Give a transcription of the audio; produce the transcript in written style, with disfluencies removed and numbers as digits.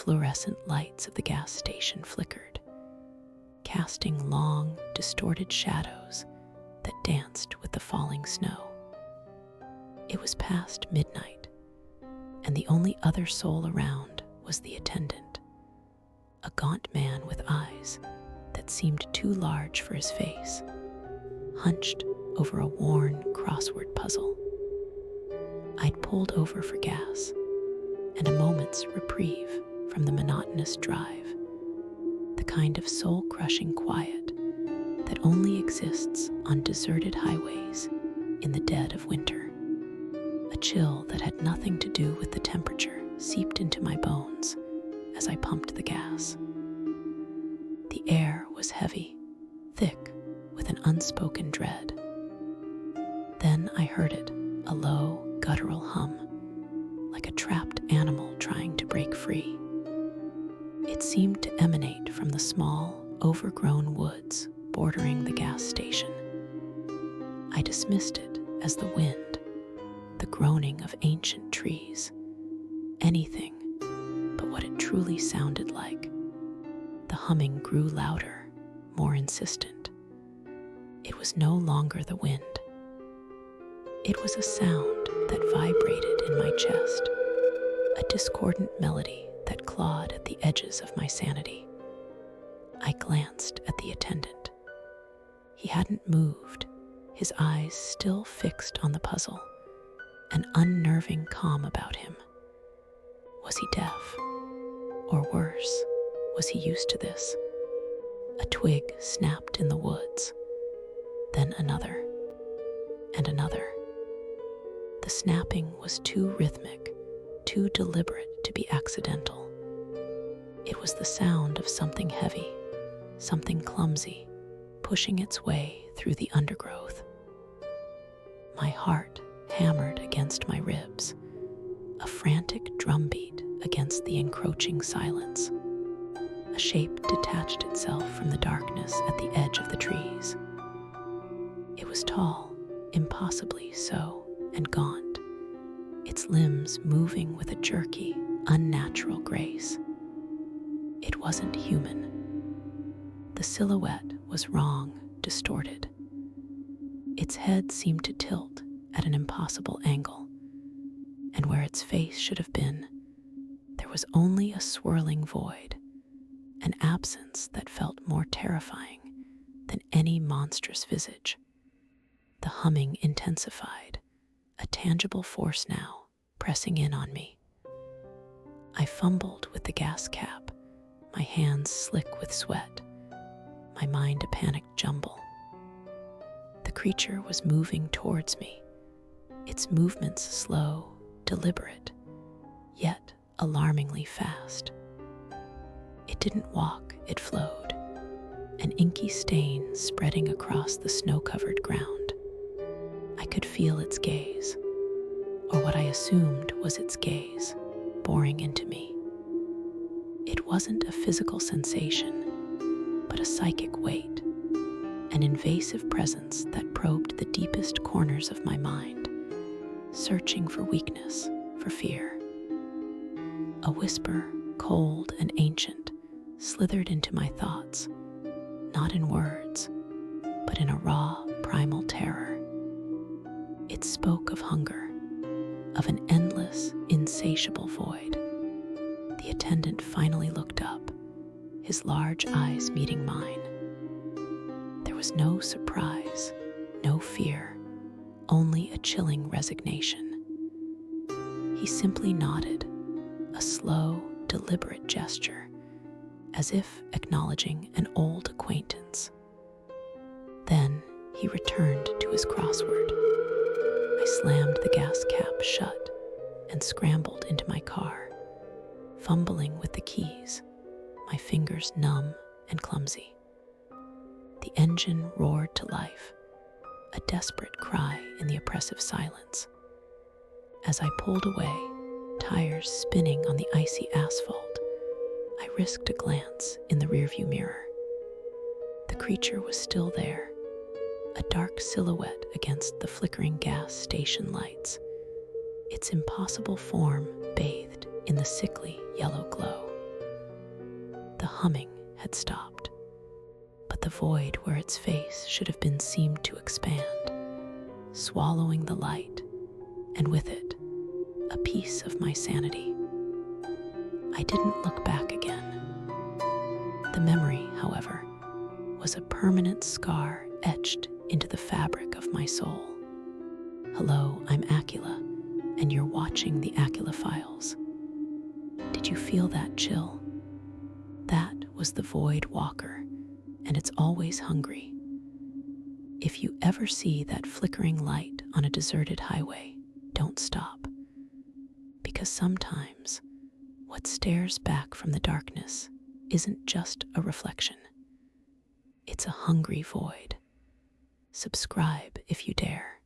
fluorescent lights of the gas station flickered, casting long, distorted shadows that danced with the falling snow. It was past midnight, and the only other soul around was the attendant, a gaunt man with eyes that seemed too large for his face, hunched over a worn crossword puzzle. I'd pulled over for gas and a moment's reprieve from the monotonous drive, the kind of soul-crushing quiet that only exists on deserted highways in the dead of winter. A chill that had nothing to do with the temperature seeped into my bones as I pumped the gas. The air was heavy, thick with an unspoken dread. Then I heard it, a low, guttural hum, like a trapped animal trying to break free. It seemed to emanate from the small, overgrown woods bordering the gas station. I dismissed it as the wind, the groaning of ancient trees, anything but what it truly sounded like. The humming grew louder, more insistent. It was no longer the wind. It was a sound that vibrated in my chest, a discordant melody that clawed at the edges of my sanity. I glanced at the attendant. He hadn't moved, his eyes still fixed on the puzzle, an unnerving calm about him. Was he deaf? Or worse, was he used to this? A twig snapped in the woods, then another, and another. The snapping was too rhythmic, too deliberate to be accidental. It was the sound of something heavy, something clumsy, pushing its way through the undergrowth. My heart hammered against my ribs, a frantic drumbeat against the encroaching silence. A shape detached itself from the darkness at the edge of the trees. It was tall, impossibly so, and gaunt, its limbs moving with a jerky, unnatural grace. It wasn't human. The silhouette was wrong, distorted. Its head seemed to tilt at an impossible angle, and where its face should have been, there was only a swirling void, an absence that felt more terrifying than any monstrous visage. The humming intensified, a tangible force now pressing in on me. I fumbled with the gas cap, my hands slick with sweat, my mind a panicked jumble. The creature was moving towards me, its movements slow, deliberate, yet alarmingly fast. It didn't walk, it flowed, an inky stain spreading across the snow-covered ground. I could feel its gaze, or what I assumed was its gaze, boring into me. It wasn't a physical sensation, but a psychic weight, an invasive presence that probed the deepest corners of my mind, searching for weakness, for fear. A whisper, cold and ancient, slithered into my thoughts, not in words, but in a raw, primal terror. It spoke of hunger, of an endless, insatiable void. The attendant finally looked up, his large eyes meeting mine. There was no surprise, no fear, only a chilling resignation. He simply nodded, a slow, deliberate gesture, as if acknowledging an old acquaintance. Then he returned to his crossword. I slammed the gas cap shut and scrambled into my car, fumbling with the keys, my fingers numb and clumsy. The engine roared to life, a desperate cry in the oppressive silence. As I pulled away, tires spinning on the icy asphalt, I risked a glance in the rearview mirror. The creature was still there, a dark silhouette against the flickering gas station lights, its impossible form bathed in the sickly yellow glow. humming had stopped, but the void where its face should have been seemed to expand, swallowing the light, and with it, a piece of my sanity. I didn't look back again. The memory, however, was a permanent scar etched into the fabric of my soul. Hello, I'm Aqeela, and you're watching the Aqeela Files. Did you feel that chill? That was the void walker, and it's always hungry. If you ever see that flickering light on a deserted highway, don't stop. Because sometimes what stares back from the darkness isn't just a reflection. It's a hungry void. Subscribe if you dare.